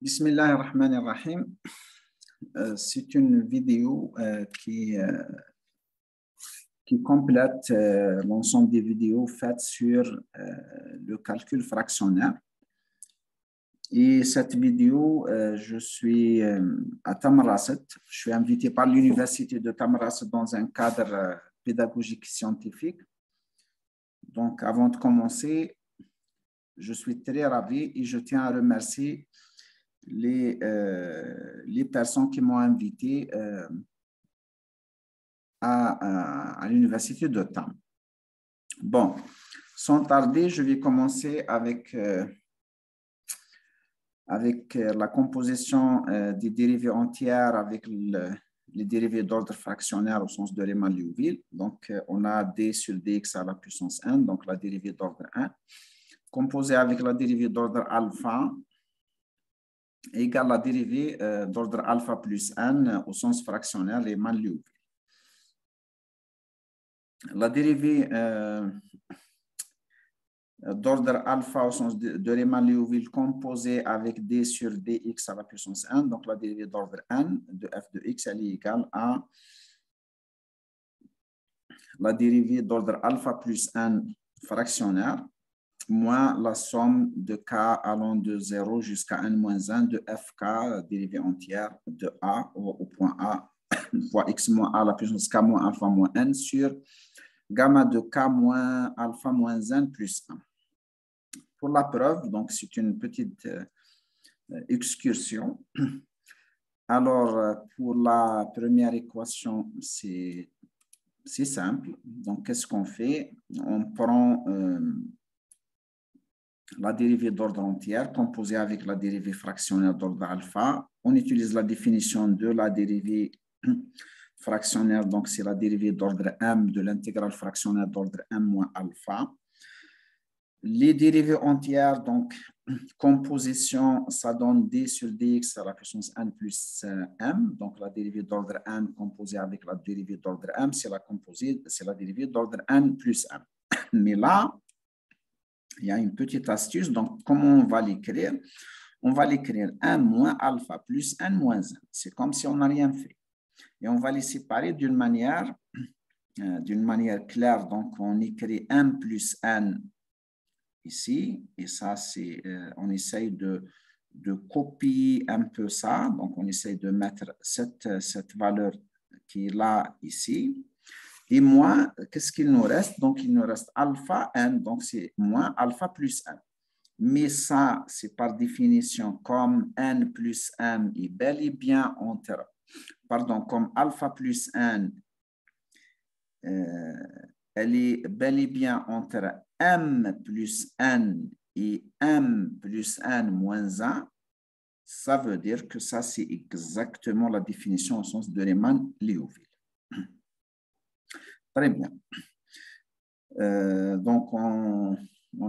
Bismillahirrahmanirrahim. C'est une vidéo qui complète l'ensemble des vidéos faites sur le calcul fractionnaire. Et cette vidéo, je suis à Tamarasset. Je suis invité par l'université de Tamarasset dans un cadre pédagogique scientifique. Donc, avant de commencer, je suis très ravi et je tiens à remercier les personnes qui m'ont invité à l'université de Tam. Bon, sans tarder, je vais commencer avec la composition des dérivées entières avec les dérivées d'ordre fractionnaire au sens de Riemann-Liouville. Donc, on a d sur dx à la puissance n, donc la dérivée d'ordre 1, composée avec la dérivée d'ordre alpha égale la dérivée d'ordre alpha plus n au sens fractionnaire Riemann-Liouville. La dérivée d'ordre alpha au sens de Riemann-Liouville composée avec d sur dx à la puissance n, donc la dérivée d'ordre n de f de x, elle est égale à la dérivée d'ordre alpha plus n fractionnaire moins la somme de k allant de 0 jusqu'à n-1 de fk, dérivée entière de a au point a fois x moins a à la puissance k moins alpha moins n sur gamma de k moins alpha moins n plus 1. Pour la preuve, donc c'est une petite excursion. Alors, pour la première équation, c'est simple. Donc, qu'est-ce qu'on fait? On prend la dérivée d'ordre entière composée avec la dérivée fractionnaire d'ordre alpha. On utilise la définition de la dérivée fractionnaire, donc c'est la dérivée d'ordre m de l'intégrale fractionnaire d'ordre m moins alpha. Les dérivées entières, donc composition, ça donne d sur dx à la puissance n plus m. Donc la dérivée d'ordre n composée avec la dérivée d'ordre m, c'est la dérivée d'ordre n plus m. Mais là, il y a une petite astuce. Donc, comment on va l'écrire? On va l'écrire n moins alpha plus n moins 1. C'est comme si on n'a rien fait. Et on va les séparer d'une manière claire. Donc, on écrit m plus n ici. Et ça, c'est, on essaye de copier un peu ça. Donc, on essaye de mettre cette valeur qui est là, ici. Et moins, qu'est-ce qu'il nous reste? Donc, il nous reste alpha n, donc c'est moins alpha plus n. Mais ça, c'est par définition, comme n plus m est bel et bien entre, comme alpha plus n, elle est bel et bien entre m plus n et m plus n moins 1, ça veut dire que ça, c'est exactement la définition au sens de Riemann-Liouville. Très bien. Donc, on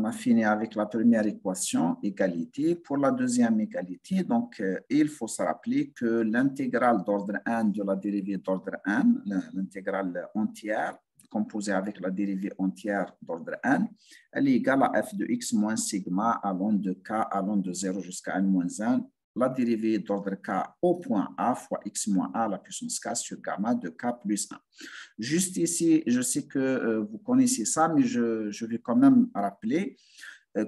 a fini avec la première équation, égalité. Pour la deuxième égalité, donc, il faut se rappeler que l'intégrale d'ordre n de la dérivée d'ordre n, l'intégrale entière, composée avec la dérivée entière d'ordre n, elle est égale à f de x moins sigma allant de k allant de 0 jusqu'à n moins 1, la dérivée d'ordre k au point a fois x moins a à la puissance k sur gamma de k plus 1. Juste ici, je sais que vous connaissez ça, mais je vais quand même rappeler.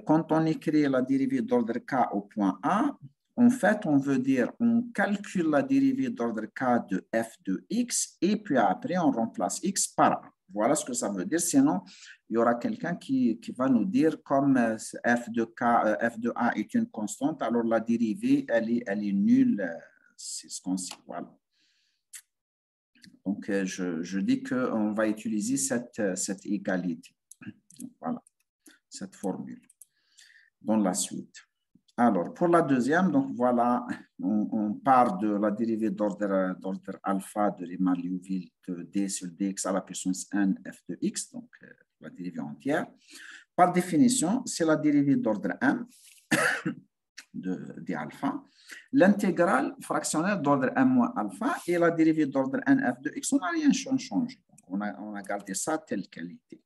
Quand on écrit la dérivée d'ordre k au point a, en fait, on veut dire on calcule la dérivée d'ordre k de f de x et puis après, on remplace x par a. Voilà ce que ça veut dire. Sinon, il y aura quelqu'un qui va nous dire comme f de a est une constante, alors la dérivée, elle est nulle. C'est ce qu'on sait. Voilà. Donc, je dis qu'on va utiliser cette égalité. Voilà, cette formule dans la suite. Alors, pour la deuxième, donc voilà, on part de la dérivée d'ordre alpha de Riemann-Liouville de d sur dx à la puissance n f de x, donc la dérivée entière. Par définition, c'est la dérivée d'ordre m de alpha, l'intégrale fractionnaire d'ordre m moins alpha et la dérivée d'ordre n f de x. On n'a rien changé. On a gardé ça tel qu'elle était.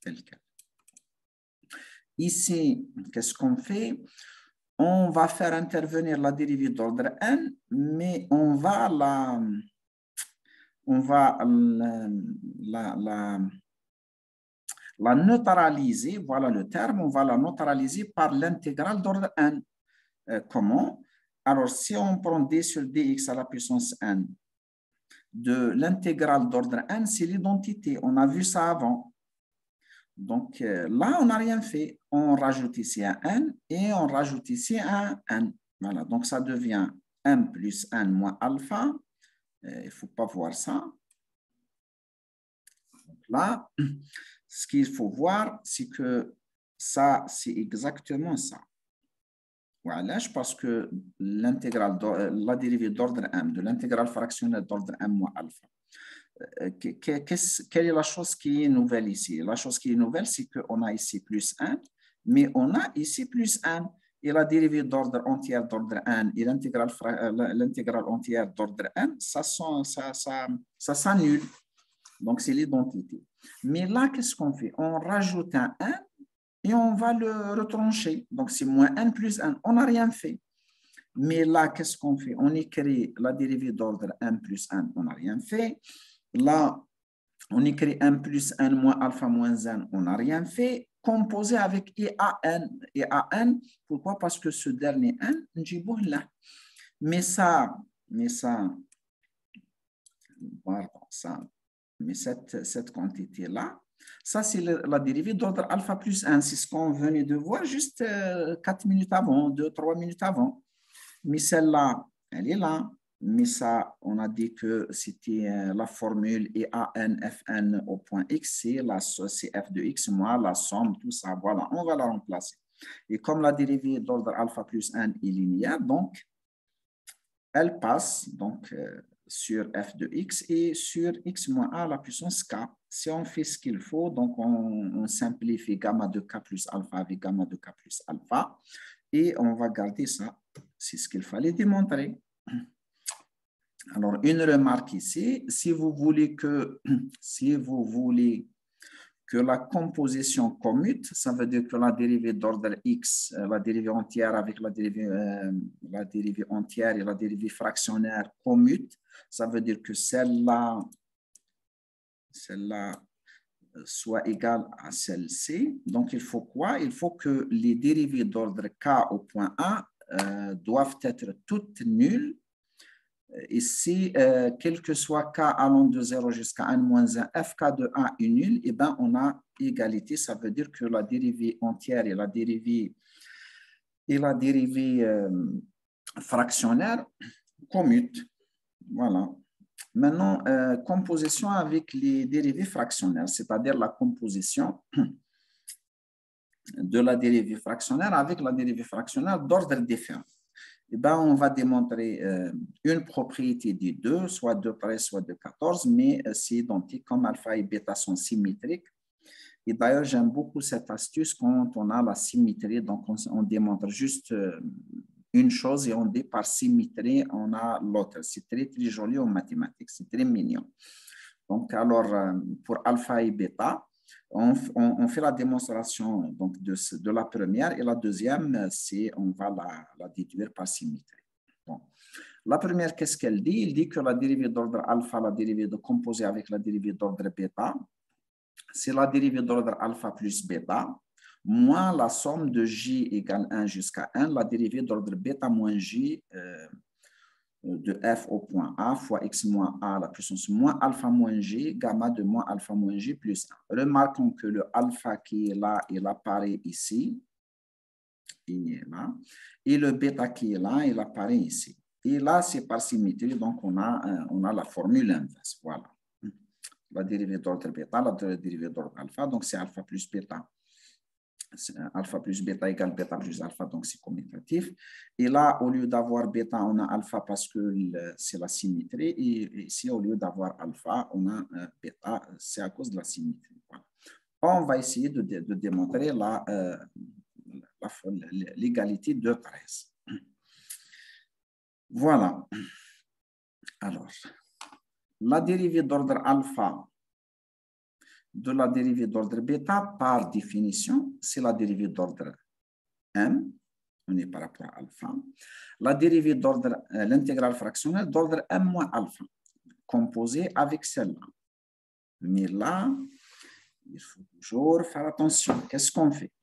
Tel quel. Ici, qu'est-ce qu'on fait? On va faire intervenir la dérivée d'ordre n, mais on va la neutraliser, voilà le terme, on va la neutraliser par l'intégrale d'ordre n. Comment? Alors, si on prend d sur dx à la puissance n, de l'intégrale d'ordre n, c'est l'identité. On a vu ça avant. Donc là, on n'a rien fait. On rajoute ici un n et on rajoute ici un n. Voilà, donc ça devient n plus n moins alpha. Il ne faut pas voir ça. Donc là, ce qu'il faut voir, c'est que ça, c'est exactement ça. Voilà, parce que l'intégrale, la dérivée d'ordre m de l'intégrale fractionnelle d'ordre m moins alpha. Quelle est la chose qui est nouvelle ici? La chose qui est nouvelle, c'est qu'on a ici plus 1, mais on a ici plus 1. Et la dérivée d'ordre entière d'ordre n et l'intégrale entière d'ordre n, ça s'annule. Donc, c'est l'identité. Mais là, qu'est-ce qu'on fait? On rajoute un 1 et on va le retrancher. Donc, c'est moins 1 plus 1. On n'a rien fait. Mais là, qu'est-ce qu'on fait? On écrit la dérivée d'ordre 1 plus 1. On n'a rien fait. Là, on écrit 1 plus 1 moins alpha moins 1, on n'a rien fait, composé avec EAN. EAN, pourquoi? Parce que ce dernier 1, on là. Mais cette quantité-là, ça c'est la dérivée d'ordre alpha plus 1. C'est ce qu'on venait de voir juste 4 minutes avant, 2-3 minutes avant. Mais celle-là, elle est là. Mais ça, on a dit que c'était la formule EANFN au point X, c'est f de X moins la somme, tout ça. Voilà, on va la remplacer. Et comme la dérivée d'ordre alpha plus 1 est linéaire, donc, elle passe donc, sur f de X et sur X moins A à la puissance K. Si on fait ce qu'il faut, donc on simplifie gamma de K plus alpha avec gamma de K plus alpha. Et on va garder ça. C'est ce qu'il fallait démontrer. Alors, une remarque ici, si vous voulez que la composition commute, ça veut dire que la dérivée d'ordre x, la dérivée entière avec la dérivée entière et la dérivée fractionnaire commute, ça veut dire que celle-là soit égale à celle-ci. Donc, il faut quoi? Il faut que les dérivées d'ordre k au point A doivent être toutes nulles. Ici, quel que soit k allant de 0 jusqu'à n moins 1, fk de A est nul, et bien on a égalité. Ça veut dire que la dérivée entière et la dérivée fractionnaire commutent. Voilà. Maintenant, composition avec les dérivées fractionnaires, c'est-à-dire la composition de la dérivée fractionnaire avec la dérivée fractionnaire d'ordre différent. Eh ben, on va démontrer une propriété des deux, soit de 13, soit de 14, mais c'est identique comme alpha et bêta sont symétriques. Et d'ailleurs, j'aime beaucoup cette astuce quand on a la symétrie. Donc, on démontre juste une chose et on dit par symétrie, on a l'autre. C'est très, très joli en mathématiques. C'est très mignon. Donc, alors, pour alpha et bêta, on fait la démonstration donc, de la première et la deuxième, on va la déduire par symétrie. Bon. La première, qu'est-ce qu'elle dit? Il dit que la dérivée d'ordre alpha, la dérivée de composée avec la dérivée d'ordre bêta, c'est la dérivée d'ordre alpha plus bêta, moins la somme de j égale 1 jusqu'à 1, la dérivée d'ordre bêta moins j de f au point A fois x moins A à la puissance moins alpha moins g, gamma de moins alpha moins g plus 1. Remarquons que le alpha qui est là, il apparaît ici. Il est là. Et le bêta qui est là, il apparaît ici. Et là, c'est par symétrie, donc on a la formule inverse. Voilà. La dérivée d'ordre bêta, la dérivée d'ordre alpha, donc c'est alpha plus bêta. Alpha plus bêta égale bêta plus alpha, donc c'est commutatif. Et là, au lieu d'avoir bêta, on a alpha parce que c'est la symétrie. Et ici, au lieu d'avoir alpha, on a bêta, c'est à cause de la symétrie. Voilà. On va essayer de démontrer l'égalité de 13. Voilà. Alors, la dérivée d'ordre alpha de la dérivée d'ordre bêta, par définition, c'est la dérivée d'ordre m, on est par rapport à alpha. La dérivée d'ordre, l'intégrale fractionnelle d'ordre m moins alpha, composée avec celle-là. Mais là, il faut toujours faire attention. Qu'est-ce qu'on fait?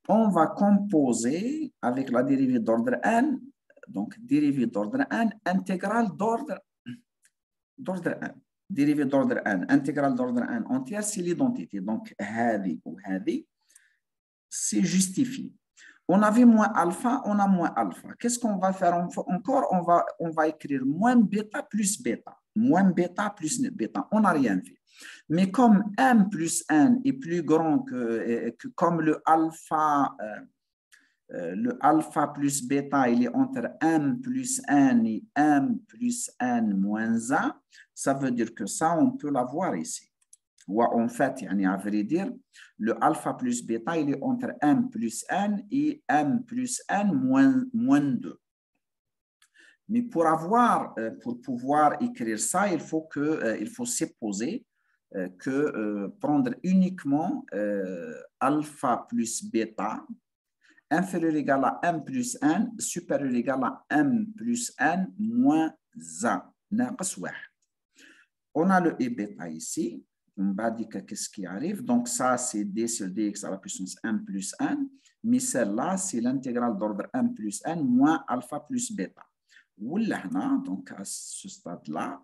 On va composer avec la dérivée d'ordre n, donc dérivée d'ordre n, intégrale d'ordre n. Dérivée d'ordre n, intégrale d'ordre n entière, c'est l'identité. Donc, hadi ou hadi, c'est justifié. On avait moins alpha, on a moins alpha. Qu'est-ce qu'on va faire encore? On va écrire moins bêta plus bêta. Moins bêta plus bêta. On n'a rien fait. Mais comme m plus n est plus grand que comme le alpha plus bêta, il est entre m plus n et m plus n moins 1, ça veut dire que ça, on peut l'avoir ici. Ou en fait, à vrai dire, le alpha plus bêta, il est entre m plus n et m plus n moins 2. Mais pour pouvoir écrire ça, il faut supposer que prendre uniquement alpha plus bêta inférieur ou égal à m plus n, supérieur ou égal à m plus n moins 1. On a le e bêta ici. On va dire qu'est-ce qui arrive. Donc, ça, c'est d sur dx à la puissance m plus n. Mais celle-là, c'est l'intégrale d'ordre m plus n moins alpha plus bêta. Donc, à ce stade-là,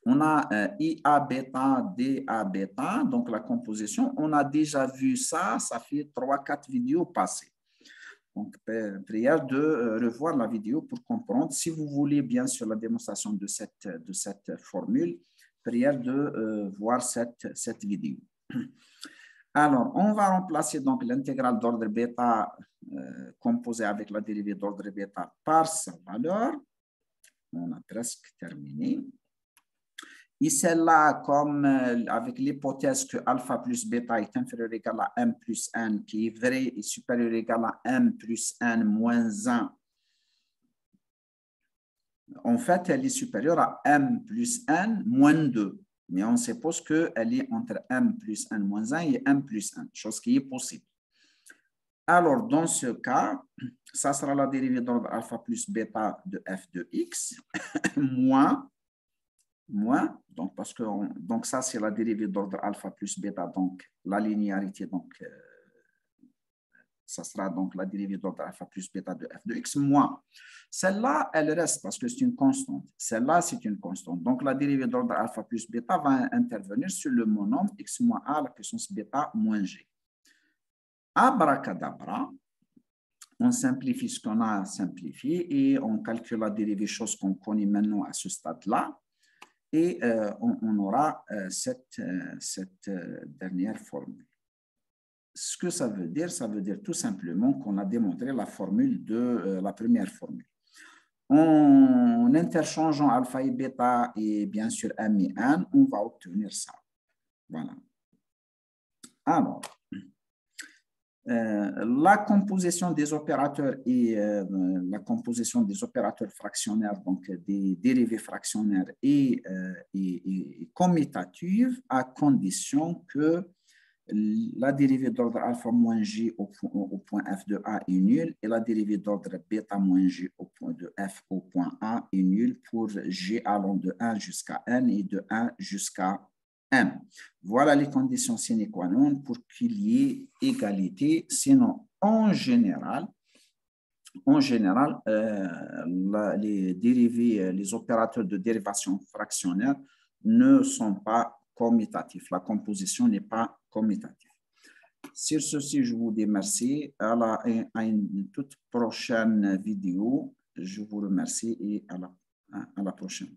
on a IA bêta, DA bêta. Donc, la composition, on a déjà vu ça. Ça fait 3-4 vidéos passées. Donc, prière de revoir la vidéo pour comprendre. Si vous voulez, bien sûr, la démonstration de cette formule, prière de voir cette vidéo. Alors, on va remplacer donc l'intégrale d'ordre bêta composée avec la dérivée d'ordre bêta par sa valeur. On a presque terminé. Et celle-là, comme avec l'hypothèse que alpha plus bêta est inférieur ou égal à m plus n, qui est vrai et supérieur ou égal à m plus n moins 1, en fait, elle est supérieure à m plus n moins 2. Mais on suppose qu'elle est entre m plus n moins 1 et m plus n, chose qui est possible. Alors, dans ce cas, ça sera la dérivée d'ordre alpha plus bêta de f de x moins, donc parce que donc ça c'est la dérivée d'ordre alpha plus bêta, donc la linéarité, donc ça sera donc la dérivée d'ordre alpha plus bêta de f de x moins. Celle-là, elle reste parce que c'est une constante. Celle-là, c'est une constante. Donc la dérivée d'ordre alpha plus bêta va intervenir sur le monome x moins a à la puissance bêta moins g. Abracadabra, on simplifie ce qu'on a simplifié et on calcule la dérivée, chose qu'on connaît maintenant à ce stade-là. Et on aura cette dernière formule. Ce que ça veut dire tout simplement qu'on a démontré la formule de la première formule. En interchangeant alpha et bêta et bien sûr m et n, on va obtenir ça. Voilà. Alors, la composition des opérateurs et la composition des opérateurs fractionnaires, donc des dérivées fractionnaires et commutatives, à condition que la dérivée d'ordre alpha moins g au point f de a est nulle et la dérivée d'ordre bêta moins g au point de f au point a est nulle pour g allant de 1 jusqu'à n et de 1 jusqu'à m. Voilà les conditions sine qua non pour qu'il y ait égalité. Sinon, en général, les opérateurs de dérivation fractionnaire ne sont pas commutatifs. La composition n'est pas commutative. Sur ceci, je vous dis merci. À une toute prochaine vidéo. Je vous remercie et à la prochaine.